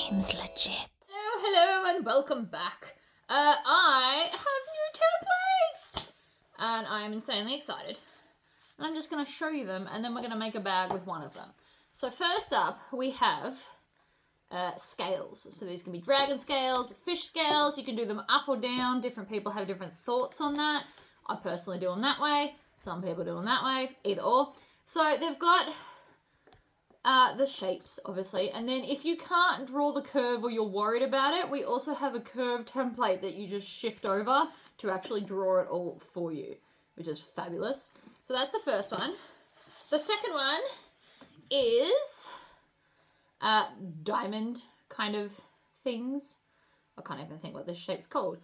seems legit. Oh, hello and welcome back. I have new templates! And I'm insanely excited. And I'm just going to show you them and then we're going to make a bag with one of them. So first up, we have scales. So these can be dragon scales, fish scales. You can do them up or down. Different people have different thoughts on that. I personally do them that way. Some people do them that way. Either or. So they've got the shapes, obviously. And then if you can't draw the curve or you're worried about it, we also have a curved template that you just shift over to actually draw it all for you, which is fabulous. So that's the first one. The second one is diamond kind of things. I can't even think what this shape's called.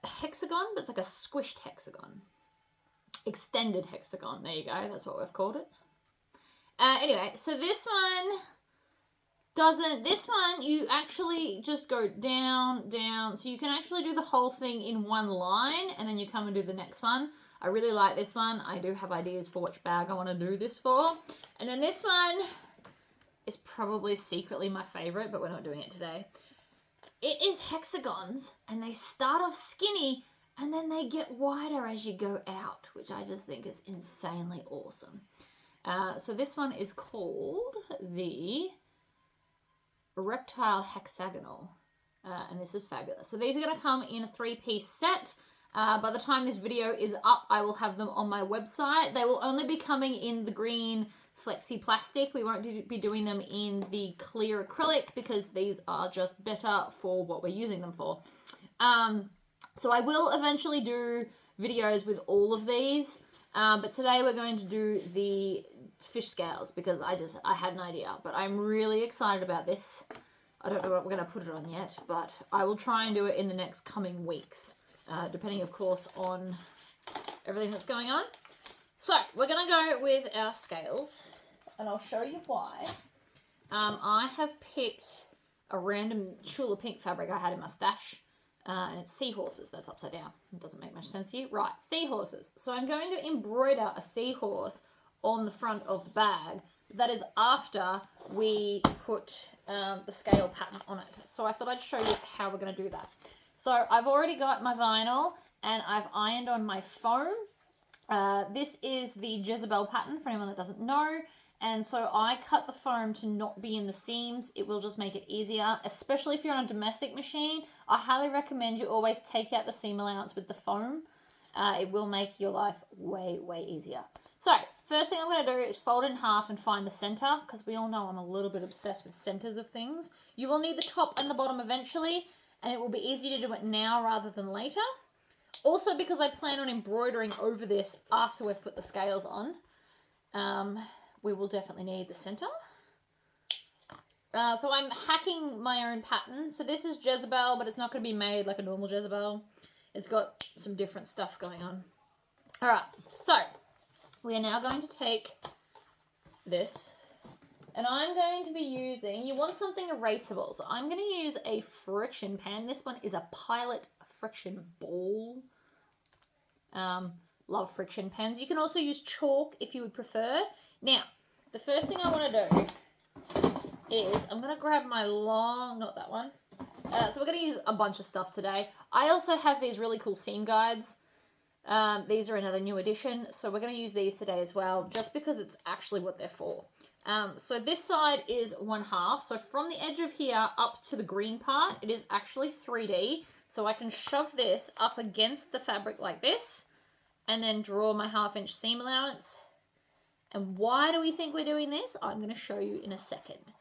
A hexagon, but it's like a squished hexagon. Extended hexagon. There you go. That's what we've called it. Anyway, so this one doesn't, this one you actually just go down, down. So you can actually do the whole thing in one line and then you come and do the next one. I really like this one. I do have ideas for which bag I want to do this for. And then this one is probably secretly my favorite, but we're not doing it today. It is hexagons and they start off skinny and then they get wider as you go out, which I just think is insanely awesome. So this one is called the Reptile Hexagonal, and this is fabulous. So these are going to come in a 3-piece set. By the time this video is up, I will have them on my website. They will only be coming in the green flexi plastic. We won't be doing them in the clear acrylic because these are just better for what we're using them for. So I will eventually do videos with all of these. But today we're going to do the fish scales because I had an idea, but I'm really excited about this. I don't know what we're going to put it on yet, but I will try and do it in the next coming weeks, depending of course on everything that's going on. So we're going to go with our scales and I'll show you why. I have picked a random Chula pink fabric I had in my stash. And it's seahorses. That's upside down. It doesn't make much sense to you. Right, seahorses. So I'm going to embroider a seahorse on the front of the bag. That is after we put the scale pattern on it. So I thought I'd show you how we're going to do that. So I've already got my vinyl and I've ironed on my foam. This is the Jezebel pattern for anyone that doesn't know. And so I cut the foam to not be in the seams. It will just make it easier, especially if you're on a domestic machine. I highly recommend you always take out the seam allowance with the foam. It will make your life way, way easier. So first thing I'm going to do is fold it in half and find the center, because we all know I'm a little bit obsessed with centers of things. You will need the top and the bottom eventually, and it will be easy to do it now rather than later. Also, because I plan on embroidering over this after we've put the scales on. We will definitely need the center. So I'm hacking my own pattern. So this is Jezebel, but it's not going to be made like a normal Jezebel. It's got some different stuff going on. All right, so we are now going to take this, and I'm going to be using, you want something erasable, so I'm going to use a friction pen. This one is a Pilot friction ball. Love friction pens. You can also use chalk if you would prefer. Now, the first thing I want to do is I'm going to grab my long, not that one. So we're going to use a bunch of stuff today. I also have these really cool seam guides. These are another new addition, so we're going to use these today as well, just because it's actually what they're for. So this side is 1/2. So from the edge of here up to the green part, it is actually 3D. So I can shove this up against the fabric like this, and then draw my 1/2-inch seam allowance. And why do we think we're doing this? I'm going to show you in a second.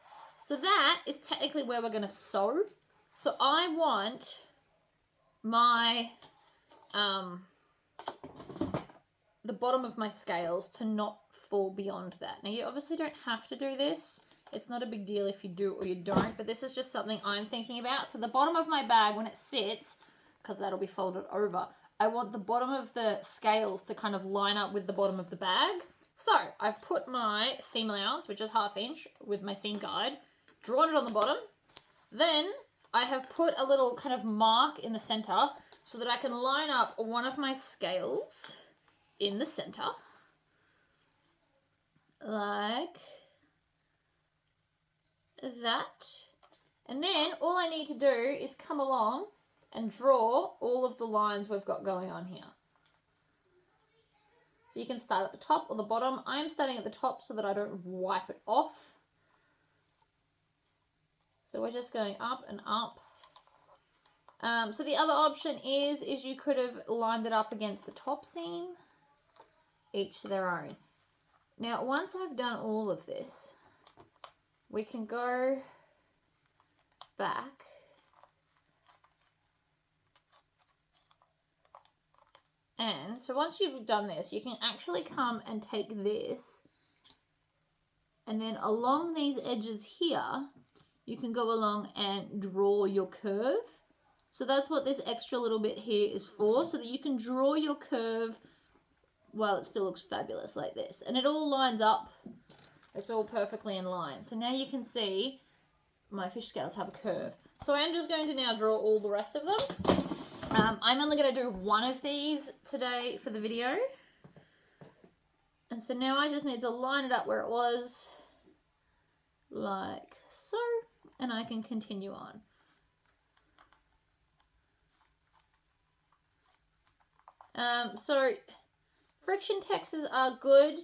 So that is technically where we're going to sew. So I want my, the bottom of my scales to not fall beyond that. Now you obviously don't have to do this. It's not a big deal if you do or you don't, but this is just something I'm thinking about. So the bottom of my bag, when it sits, because that'll be folded over, I want the bottom of the scales to kind of line up with the bottom of the bag. So I've put my seam allowance, which is 1/2 inch, with my seam guide, drawn it on the bottom. Then I have put a little kind of mark in the center so that I can line up one of my scales in the center, like that. And then all I need to do is come along and draw all of the lines we've got going on here. So you can start at the top or the bottom. I'm starting at the top so that I don't wipe it off. So we're just going up and up. So the other option is you could have lined it up against the top seam, each to their own. Now, once I've done all of this, we can go back and so once you've done this, you can actually come and take this and then along these edges here, you can go along and draw your curve. So that's what this extra little bit here is for, so that you can draw your curve while it still looks fabulous like this. And it all lines up. It's all perfectly in line. So now you can see my fish scales have a curve. So I'm just going to now draw all the rest of them. I'm only going to do one of these today for the video. And so now I just need to line it up where it was, like so, and I can continue on. So friction textures are good.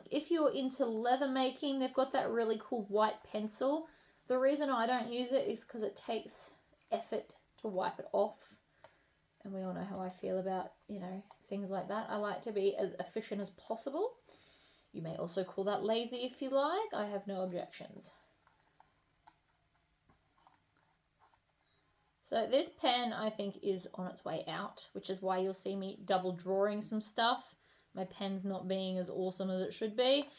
If you're into leather making, they've got that really cool white pencil. The reason I don't use it is because it takes effort to wipe it off. And we all know how I feel about, you know, things like that. I like to be as efficient as possible. You may also call that lazy if you like. I have no objections. So this pen, I think, is on its way out, which is why you'll see me double drawing some stuff. My pen's not being as awesome as it should be.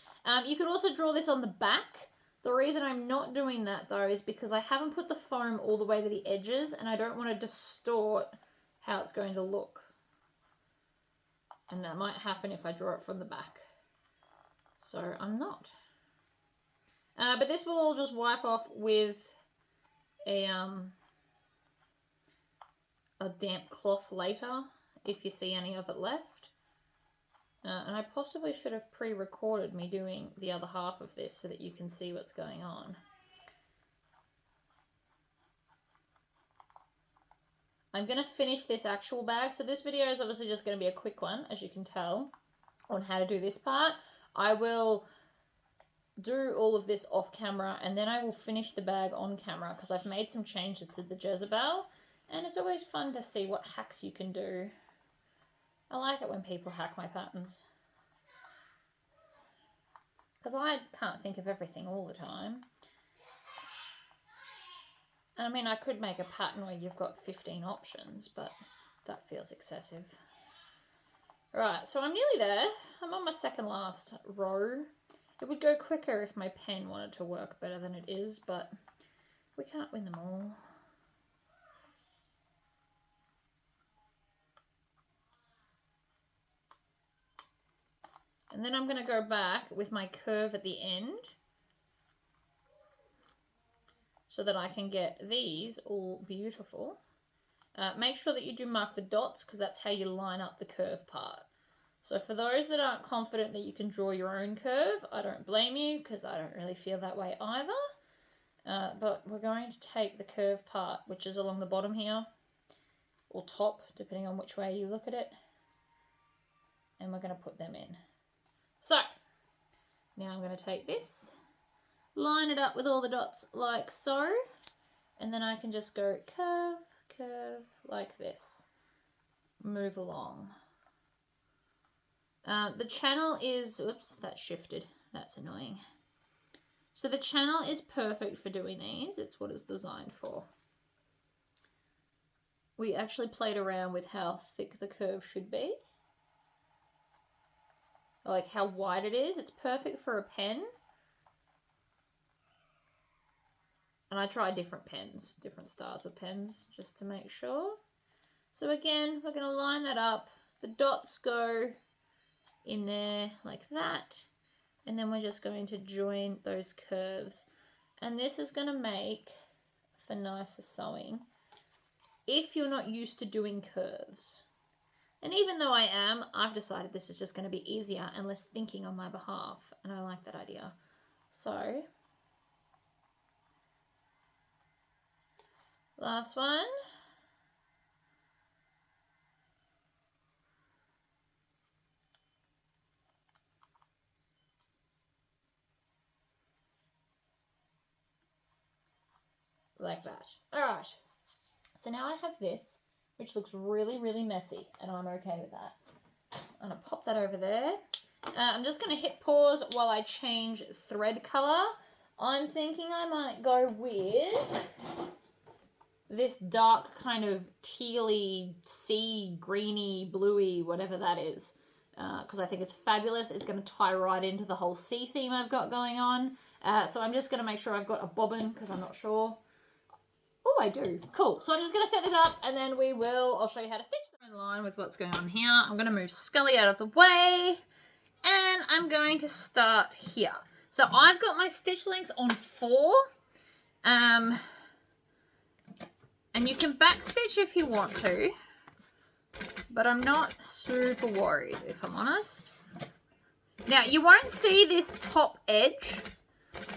You could also draw this on the back. The reason I'm not doing that, though, is because I haven't put the foam all the way to the edges, and I don't want to distort how it's going to look. And that might happen if I draw it from the back. So I'm not. But this will all just wipe off with a damp cloth later, if you see any of it left. And I possibly should have pre-recorded me doing the other half of this so that you can see what's going on. I'm going to finish this actual bag. So this video is obviously just going to be a quick one, as you can tell, on how to do this part. I will do all of this off camera and then I will finish the bag on camera because I've made some changes to the Jezebel. And it's always fun to see what hacks you can do. I like it when people hack my patterns. Because I can't think of everything all the time. I mean, I could make a pattern where you've got 15 options, but that feels excessive. Right, so I'm nearly there. I'm on my second last row. It would go quicker if my pen wanted to work better than it is, but we can't win them all. And then I'm going to go back with my curve at the end so that I can get these all beautiful. Make sure that you do mark the dots because that's how you line up the curve part. So for those that aren't confident that you can draw your own curve, I don't blame you because I don't really feel that way either. But we're going to take the curve part, which is along the bottom here, or top, depending on which way you look at it, and we're going to put them in. So, now I'm going to take this, line it up with all the dots like so, and then I can just go curve, curve, like this. Move along. The channel is, oops, that shifted. That's annoying. So the channel is perfect for doing these. It's what it's designed for. We actually played around with how thick the curve should be. Like how wide it is. It's perfect for a pen. And I tried different pens, different styles of pens, just to make sure. So again, we're going to line that up. The dots go in there like that. And then we're just going to join those curves. And this is going to make for nicer sewing if you're not used to doing curves. And even though I am, I've decided this is just going to be easier and less thinking on my behalf. And I like that idea. So Last one. Like that. Alright. So now I have this, which looks really, really messy, and I'm okay with that. I'm going to pop that over there. I'm just going to hit pause while I change thread colour. I'm thinking I might go with this dark kind of tealy, sea, greeny, bluey, whatever that is. Because I think it's fabulous. It's going to tie right into the whole sea theme I've got going on. So I'm just going to make sure I've got a bobbin, because I'm not sure. Oh, I do. Cool. So I'm just going to set this up, and then I'll show you how to stitch them in line with what's going on here. I'm going to move Scully out of the way, and I'm going to start here. So I've got my stitch length on 4. And you can backstitch if you want to, but I'm not super worried, if I'm honest. Now, you won't see this top edge,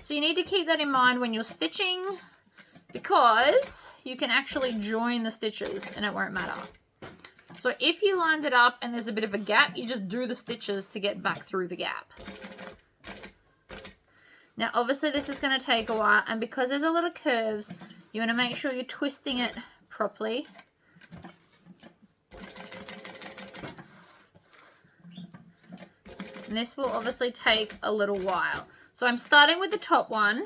so you need to keep that in mind when you're stitching, because you can actually join the stitches and it won't matter. So if you lined it up and there's a bit of a gap, you just do the stitches to get back through the gap. Now obviously this is going to take a while, and because there's a lot of curves, you want to make sure you're twisting it properly. And this will obviously take a little while. So I'm starting with the top one,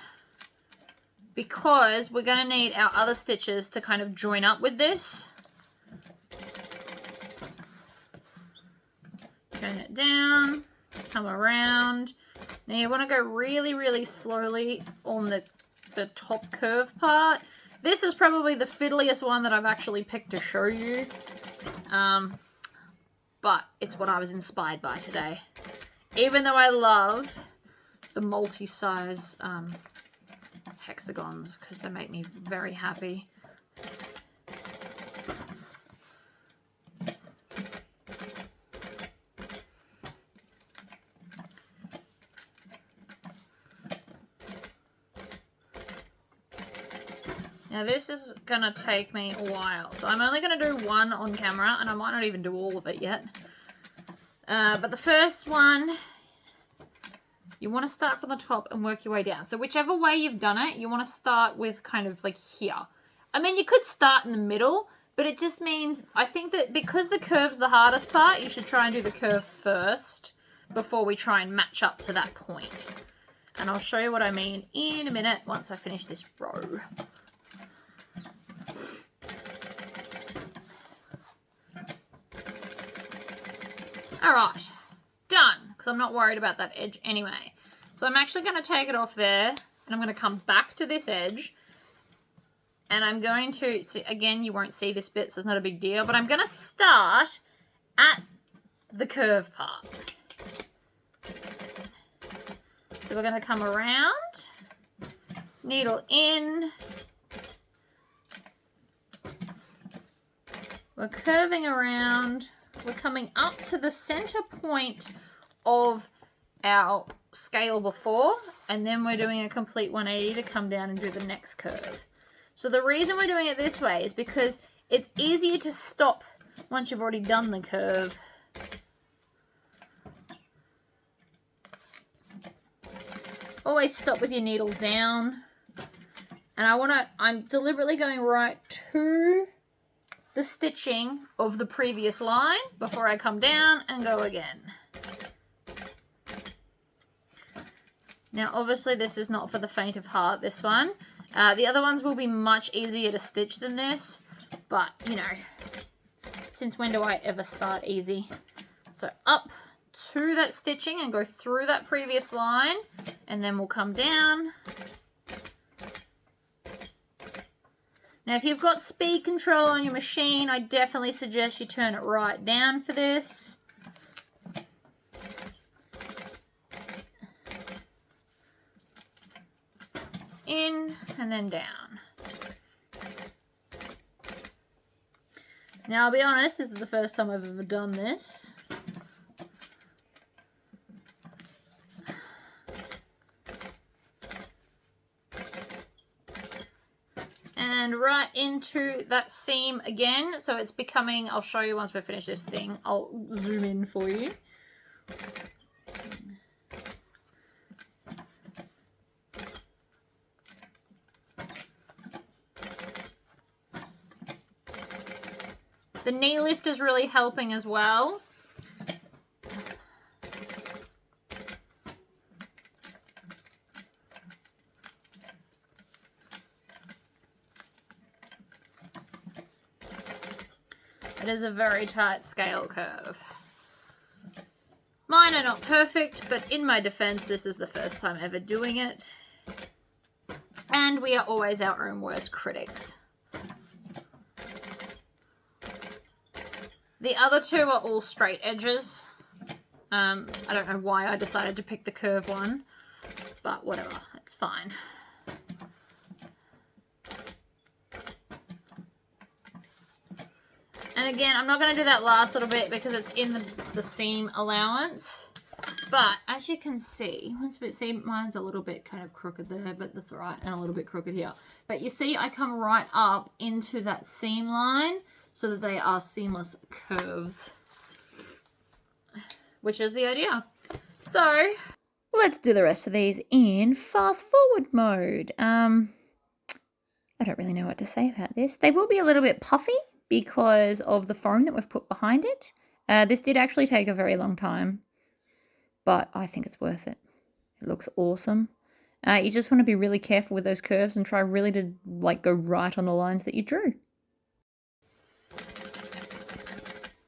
because we're going to need our other stitches to kind of join up with this. Turn it down, come around. Now you want to go really, really slowly on the top curve part. This is probably the fiddliest one that I've actually picked to show you. But it's what I was inspired by today. Even though I love the multi-size hexagons, because they make me very happy. Now this is going to take me a while, so I'm only going to do one on camera, and I might not even do all of it yet. But the first one, you want to start from the top and work your way down. So whichever way you've done it, you want to start with kind of like here. I mean, you could start in the middle, but it just means, I think that because the curve's the hardest part, you should try and do the curve first before we try and match up to that point. And I'll show you what I mean in a minute once I finish this row. Alright, done, because I'm not worried about that edge anyway. So I'm actually going to take it off there, and I'm going to come back to this edge, and I'm going to, see, again, you won't see this bit, so it's not a big deal, but I'm going to start at the curve part. So we're going to come around, needle in, we're curving around. We're coming up to the center point of our scale before, and then we're doing a complete 180 to come down and do the next curve. So the reason we're doing it this way is because it's easier to stop once you've already done the curve. Always stop with your needle down. And I'm deliberately going right to the stitching of the previous line before I come down and go again. Now obviously this is not for the faint of heart, this one. The other ones will be much easier to stitch than this, but you know, since when do I ever start easy? So up to that stitching and go through that previous line, and then we'll come down. Now, if you've got speed control on your machine, I definitely suggest you turn it right down for this. In and then down. Now, I'll be honest, this is the first time I've ever done this. And and right into that seam again. So it's becoming, I'll show you once we finish this thing. I'll zoom in for you. The knee lift is really helping as well. It is a very tight scale curve. Mine are not perfect, but in my defense, this is the first time ever doing it. And we are always our own worst critics. The other two are all straight edges. I don't know why I decided to pick the curved one, but whatever, it's fine. And again, I'm not going to do that last little bit because it's in the seam allowance. But as you can see, mine's a little bit kind of crooked there, but that's all right, and a little bit crooked here. But you see, I come right up into that seam line so that they are seamless curves, which is the idea. So let's do the rest of these in fast forward mode. I don't really know what to say about this. They will be a little bit puffy because of the foam that we've put behind it. This did actually take a very long time, but I think it's worth it. It looks awesome. You just want to be really careful with those curves and try really to go right on the lines that you drew.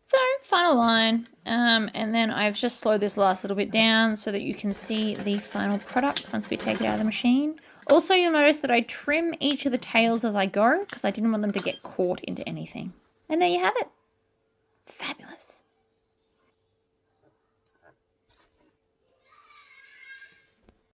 So, final line, and then I've just slowed this last little bit down so that you can see the final product once we take it out of the machine. Also, you'll notice that I trim each of the tails as I go because I didn't want them to get caught into anything. And there you have it.